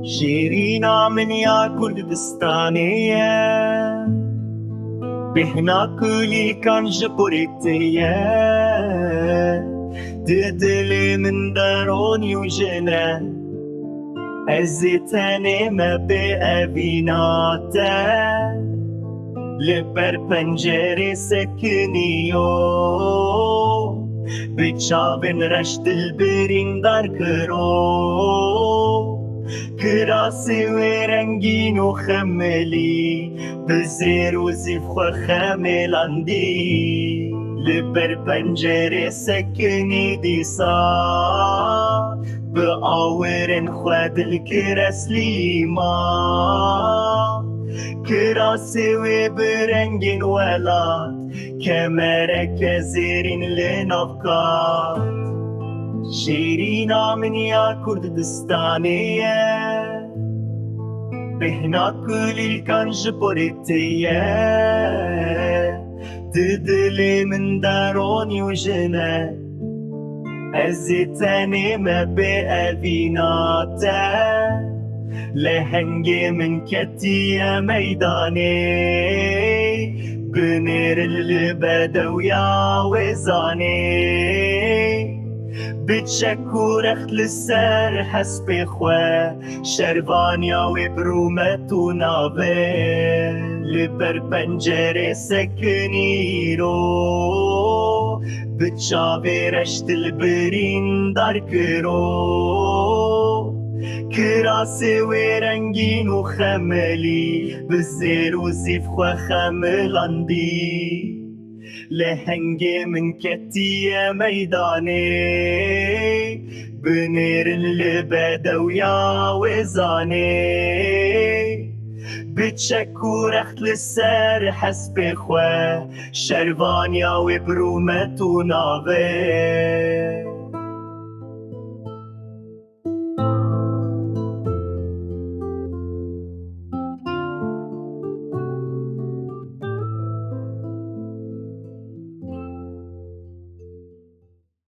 شيرينا من يا كردستانية بهنا كلي كان جبريتية ددلي من دروني وجنة ازيتاني ما بأبيناتا لبر پنجره سکنیو بچاون رشت البرین در کرو کراسی و رنگین و خملی بزیر و زیف خو خملاندی لبر پنجره سکنی دیسا به آورن خود الکرس لیما كراسي وبرنجين ولات كمرك زيرين لنفقات شيرينا من يا كردستانية بهنا كل كان جبريتية تدلي من داروني وجنة ازيتاني ما بأبيناتا لهنجي من كتية ميداني بنير البدوية وزاني بتشكور اخت للسر حسب خواه شربانيا وبرومت ونابي لبر پنجره سكني رو بتشابي رشت البرين دار كرو كراسي ورنگين وخملي بالزير وزيف خو خملاندي لهنجي من كتية ميداني بنير البدوية وزاني بتشكور اخت للسر حسب خواه شربانيا وبرومت ونابي